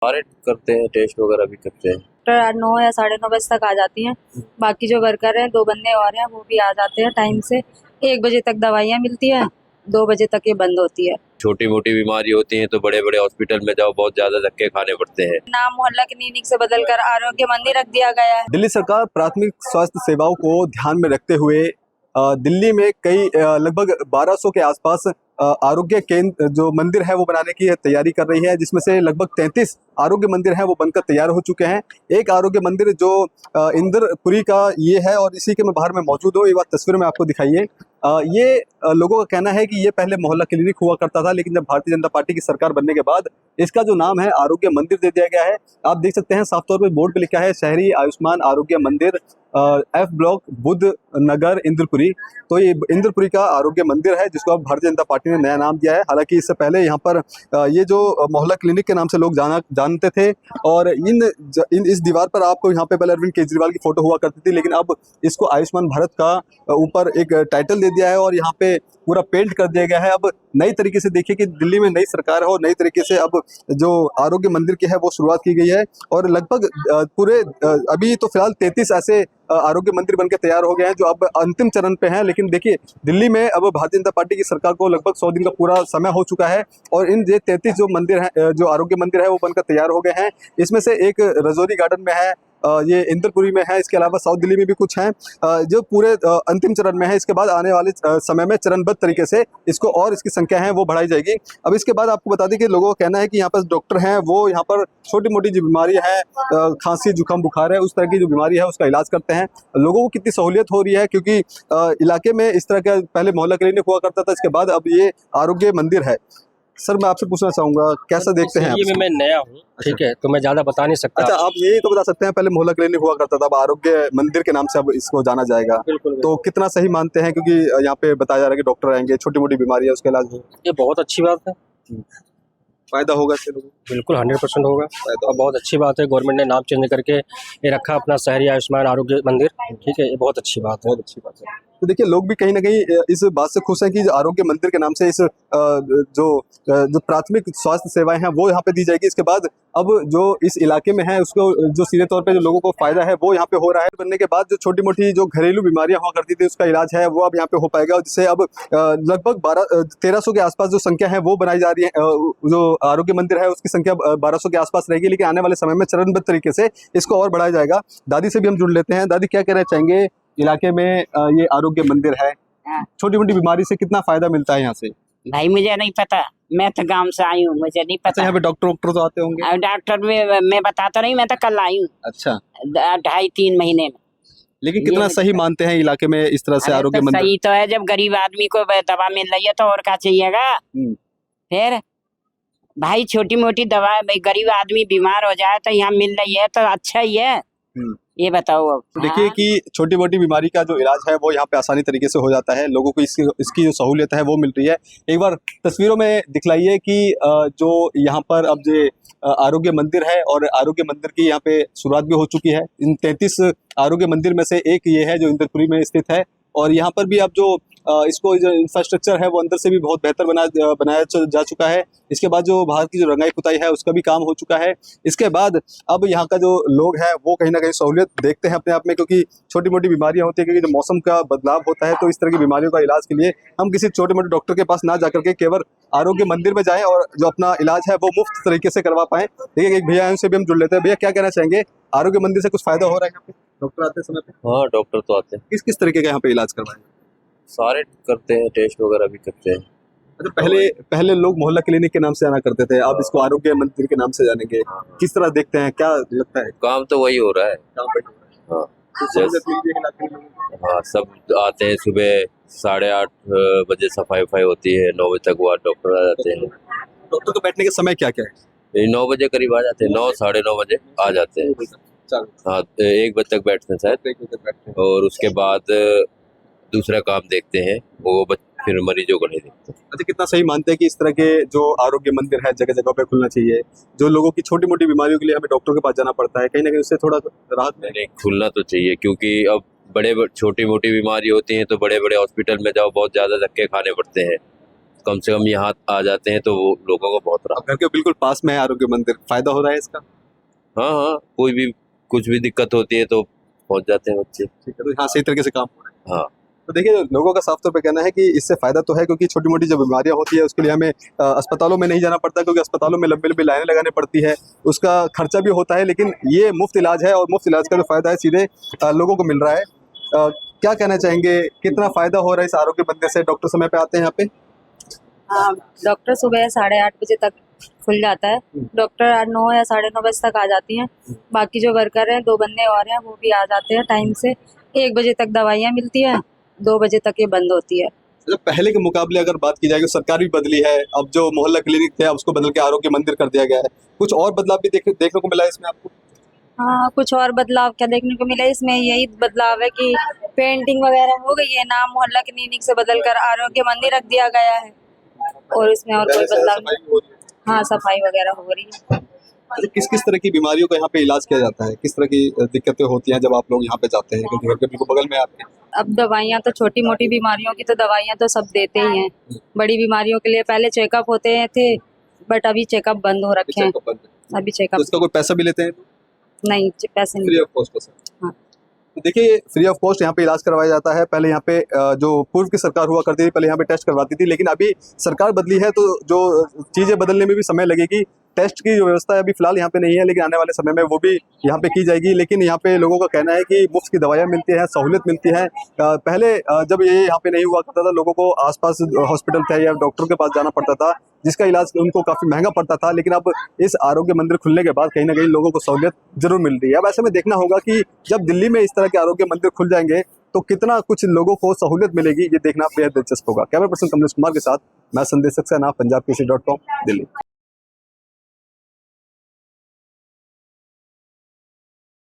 सारे करते हैं, टेस्ट वगैरह भी करते हैं। डॉक्टर 9 या 9:30 तक आ जाती हैं। बाकी जो वर्कर हैं 2 बंदे और हैं वो भी आ जाते हैं टाइम से। 1 बजे तक दवाइयाँ मिलती हैं, 2 बजे तक ये बंद होती है। छोटी मोटी बीमारी होती है तो बड़े बड़े हॉस्पिटल में जाओ, बहुत ज्यादा धक्के खाने पड़ते हैं। नाम मोहल्ला क्लिनिक से बदलकर आरोग्य मंदिर रख दिया गया है। दिल्ली सरकार प्राथमिक स्वास्थ्य सेवाओं को ध्यान में रखते हुए दिल्ली में कई लगभग 1200 के आसपास आरोग्य केंद्र जो मंदिर है वो बनाने की तैयारी कर रही है, जिसमें से लगभग 33 आरोग्य मंदिर हैं वो बनकर तैयार हो चुके हैं। एक आरोग्य मंदिर जो इंद्रपुरी का ये है और इसी के मैं बाहर में मौजूद हूँ, ये बात तस्वीर में आपको दिखाइए। ये लोगों का कहना है कि ये पहले मोहल्ला क्लिनिक हुआ करता था, लेकिन जब भारतीय जनता पार्टी की सरकार बनने के बाद इसका जो नाम है आरोग्य मंदिर दे दिया गया है। आप देख सकते हैं साफ तौर पर बोर्ड पे लिखा है शहरी आयुष्मान आरोग्य मंदिर F ब्लॉक बुद्ध नगर इंद्रपुरी। तो ये इंद्रपुरी का आरोग्य मंदिर है जिसको अब भारतीय जनता पार्टी ने नया नाम दिया है। हालांकि इससे पहले यहाँ पर ये जो मोहल्ला क्लिनिक के नाम से लोग जानते थे और इस दीवार पर आपको यहाँ पे पहले अरविंद केजरीवाल की फोटो हुआ करती थी, लेकिन अब इसको आयुष्मान भारत का ऊपर एक टाइटल दे दिया है और यहाँ पे पूरा पेंट कर दिया गया है। अब नई तरीके से देखिए कि दिल्ली में नई सरकार है और नई तरीके से अब जो आरोग्य मंदिर की है वो शुरुआत की गई है और लगभग पूरे अभी तो फिलहाल 33 ऐसे आरोग्य मंदिर बनकर तैयार हो गए हैं जो अब अंतिम चरण पे हैं। लेकिन देखिए दिल्ली में अब भारतीय जनता पार्टी की सरकार को लगभग 100 दिन का पूरा समय हो चुका है और इन 33 जो मंदिर हैं, जो आरोग्य मंदिर है वो बनकर तैयार हो गए हैं। इसमें से एक रजौरी गार्डन में है, ये इंद्रपुरी में है, इसके अलावा साउथ दिल्ली में भी कुछ हैं जो पूरे अंतिम चरण में है। इसके बाद आने वाले समय में चरणबद्ध तरीके से इसको और इसकी संख्या है वो बढ़ाई जाएगी। अब इसके बाद आपको बता दें कि लोगों का कहना है कि यहाँ पर डॉक्टर हैं वो यहाँ पर छोटी मोटी जो बीमारी है, खांसी जुकाम बुखार है, उस तरह की जो बीमारी है उसका इलाज करते हैं। लोगों को कितनी सहूलियत हो रही है क्योंकि इलाके में इस तरह का पहले मोहल्ला क्लिनिक हुआ करता था, इसके बाद अब ये आरोग्य मंदिर है। सर मैं आपसे पूछना चाहूंगा कैसा देखते हैं आप? ये मैं नया हूँ, ठीक है, तो मैं ज्यादा बता नहीं सकता। अच्छा, आप ये तो बता सकते हैं पहले मोहल्ला क्लिनिक हुआ करता था, अब आरोग्य मंदिर के नाम से अब इसको जाना जाएगा। बिल्कुल, तो कितना सही मानते हैं क्योंकि यहाँ पे बताया जा रहा है कि डॉक्टर आएंगे, छोटी मोटी बीमारी है उसका इलाज होगा। ये बहुत अच्छी बात है, फायदा होगा इससे लोगों को? बिल्कुल 100% होगा और बहुत अच्छी बात है। गवर्नमेंट ने नाम चेंज करके ये रखा अपना शहरी आयुष्मान आरोग्य मंदिर, ठीक है, ये बहुत अच्छी बात है, बहुत अच्छी बात है। तो देखिए लोग भी कहीं ना कहीं इस बात से खुश हैं कि आरोग्य मंदिर के नाम से इस जो प्राथमिक स्वास्थ्य सेवाएं हैं वो यहाँ पे दी जाएगी। इसके बाद अब जो इस इलाके में है उसको जो सीधे तौर पे जो लोगों को फायदा है वो यहाँ पे हो रहा है। बनने के बाद जो छोटी मोटी जो घरेलू बीमारियां हुआ करती थी उसका इलाज है वो अब यहाँ पे हो पाएगा, जिससे अब लगभग 1300 के आसपास जो संख्या है वो बनाई जा रही है। जो आरोग्य मंदिर है उसकी संख्या 1200 के आसपास रहेगी, लेकिन आने वाले समय में चरणबद्ध तरीके से इसको और बढ़ाया जाएगा। दादी से भी हम जुड़ लेते हैं। दादी क्या कहना चाहेंगे, इलाके में ये आरोग्य मंदिर है, छोटी मोटी बीमारी से कितना फायदा मिलता है यहाँ से? भाई मुझे नहीं पता, मैं तो गांव से आई हूँ, मुझे नहीं पता। यहाँ पे डॉक्टर तो आते होंगे? डॉक्टर मैं बताता नहीं, मैं तो कल आई हूँ। अच्छा, 2.5-3 महीने में। लेकिन कितना सही मानते हैं इलाके में इस तरह से आरोग्य मंदिर? सही तो है, जब गरीब आदमी को दवा मिल रही है तो और क्या चाहिएगा। फिर भाई छोटी मोटी दवा, गरीब आदमी बीमार हो जाए तो यहाँ मिल रही है तो अच्छा ही है। ये बताओ अब। तो देखिए कि छोटी मोटी बीमारी का जो इलाज है वो यहाँ पे आसानी तरीके से हो जाता है, लोगों को इसकी जो सहूलियत है वो मिल रही है। एक बार तस्वीरों में दिखलाइए कि जो यहाँ पर अब जो आरोग्य मंदिर है और आरोग्य मंदिर की यहाँ पे शुरुआत भी हो चुकी है। इन 33 आरोग्य मंदिर में से एक ये है जो इंद्रपुरी में स्थित है और यहाँ पर भी अब जो इसको जो इंफ्रास्ट्रक्चर है वो अंदर से भी बहुत बेहतर बनाया जा चुका है। इसके बाद जो बाहर की जो रंगाई पुताई है उसका भी काम हो चुका है। इसके बाद अब यहाँ का जो लोग हैं वो कहीं ना कहीं सहूलियत देखते हैं अपने आप में, क्योंकि छोटी मोटी बीमारियां होती है, क्योंकि जब मौसम का बदलाव होता है तो इस तरह की बीमारियों का इलाज के लिए हम किसी छोटे मोटे डॉक्टर के पास ना जाकर के केवल आरोग्य मंदिर में जाएं और जो अपना इलाज है वो मुफ्त तरीके से करवा पाएं। देखिए एक भैया उनसे भी हम जुड़ लेते हैं। भैया क्या कहना चाहेंगे, आरोग्य मंदिर से कुछ फायदा हो रहा है यहाँ पे? डॉक्टर आते समय पे? हाँ, डॉक्टर तो आते हैं। किस किस तरीके का यहाँ पे इलाज करवाएं? सारे करते हैं, टेस्ट वगैरह भी करते हैं। अच्छा, पहले लोग मोहल्ला क्लिनिक के नाम से जाना करते थे, अब इसको आरोग्य मंदिर के नाम से जानेंगे, किस तरह देखते हैं, क्या लगता है? काम तो वही हो रहा है। हाँ, हाँ, सब आते हैं सुबह 8:30 बजे, सफाई वफाई होती है, 9 बजे तक वहाँ डॉक्टर आ जाते हैं। डॉक्टर को बैठने के समय क्या क्या है? 9 बजे करीब आ जाते हैं, 9 9:30 बजे आ जाते हैं। हाँ, 1 बजे तक बैठते हैं शायद, और उसके बाद दूसरा काम देखते हैं, वो फिर मरीजों को नहीं देखते। अच्छा, कितना सही मानते हैं कि इस तरह के जो आरोग्य मंदिर है जगह जगह पे खुलना चाहिए? जो लोगों की छोटी मोटी बीमारियों के लिए हमें डॉक्टर के पास जाना पड़ता है, कहीं ना कहीं उससे थोड़ा राहत नहीं, खुलना तो चाहिए, क्योंकि अब छोटी मोटी बीमारी होती है तो बड़े बड़े हॉस्पिटल में जाओ, बहुत ज्यादा धक्के खाने पड़ते हैं। कम से कम यहाँ आ जाते हैं तो वो लोगों को बहुत राहत। घर के बिल्कुल पास में है आरोग्य मंदिर, फायदा हो रहा है इसका? हाँ हाँ, कोई भी कुछ भी दिक्कत होती है तो पहुंच जाते हैं बच्चे। ठीक है, तो यहाँ सही तरीके से काम हो रहा है। हाँ, तो देखिए, लोगों का साफ तौर पे कहना है कि इससे फायदा तो है, क्योंकि छोटी मोटी जो बीमारियां होती है उसके लिए हमें अस्पतालों में नहीं जाना पड़ता, क्योंकि अस्पतालों में लंबी लंबी लाइनें लगानी पड़ती है, उसका खर्चा भी होता है। लेकिन ये मुफ्त इलाज है और मुफ्त इलाज का जो फायदा है सीधे लोगों को मिल रहा है। क्या कहना चाहेंगे, कितना फायदा हो रहा है इस आरोग्य मंदिर से? डॉक्टर समय पे आते हैं यहाँ पे? हाँ, डॉक्टर सुबह 8:30 बजे तक खुल जाता है। डॉक्टर 9 या 9:30 बजे तक आ जाती हैं। बाकी जो वर्कर हैं 2 बंदे और हैं वो भी आ जाते हैं टाइम से। 1 बजे तक दवाइयाँ मिलती हैं, 2 बजे तक ये बंद होती है। मतलब पहले के मुकाबले अगर बात की जाए, सरकार भी बदली है, अब जो मोहल्ला क्लिनिक थे अब उसको बदल के आरोग्य मंदिर कर दिया गया है। कुछ और बदलाव भी देखने को मिला है इसमें आपको? हाँ, कुछ और बदलाव क्या देखने को मिला है इसमें? यही बदलाव है कि पेंटिंग वगैरह हो गई है, नाम मोहल्ला क्लिनिक से बदलकर आरोग्य मंदिर रख दिया गया है। और इसमें और कोई बदलाव नहीं। हाँ, सफाई वगैरह हो रही है। अच्छा, किस किस तरह की बीमारियों का यहाँ पे इलाज किया जाता है? किस तरह की दिक्कतें होती हैं जब आप लोग यहाँ पे जाते हैं, क्योंकि घर के बिल्कुल बगल में आते हैं? अब दवाइयाँ तो छोटी मोटी बीमारियों की तो दवाइयाँ तो सब देते ही हैं। बड़ी बीमारियों के लिए पहले चेकअप होते थे, बट अभी चेकअप बंद हो रखे हैं। चेकअप बंद है। अभी तो चेकअप इसका कोई पैसा भी लेते हैं? नहीं, पैसे फ्री नहीं। Of cost? हाँ। तो देखिए, फ्री ऑफ कॉस्ट यहाँ पे इलाज करवाया जाता है। पहले यहाँ पे जो पूर्व की सरकार हुआ करती थी, पहले यहाँ पे टेस्ट करवाती थी, लेकिन अभी सरकार बदली है तो जो चीज़ें बदलने में भी समय लगेगी। टेस्ट की जो व्यवस्था है अभी फिलहाल यहाँ पे नहीं है, लेकिन आने वाले समय में वो भी यहाँ पे की जाएगी। लेकिन यहाँ पे लोगों का कहना है कि मुफ्त की दवाइयाँ मिलती हैं, सहूलियत मिलती है। पहले जब ये यहाँ पे नहीं हुआ करता था, लोगों को आसपास हॉस्पिटल थे या डॉक्टर के पास जाना पड़ता था, जिसका इलाज उनको काफ़ी महंगा पड़ता था। लेकिन अब इस आरोग्य मंदिर खुलने के बाद कहीं ना कहीं लोगों को सहूलियत जरूर मिल रही है। अब ऐसे में देखना होगा कि जब दिल्ली में इस तरह के आरोग्य मंदिर खुल जाएंगे तो कितना कुछ लोगों को सहूलियत मिलेगी, ये देखना बेहद दिलचस्प होगा। कैमरा पर्सन कमलेश कुमार के साथ मैं संदेश सक्सेना, पंजाब केसरी.com, दिल्ली।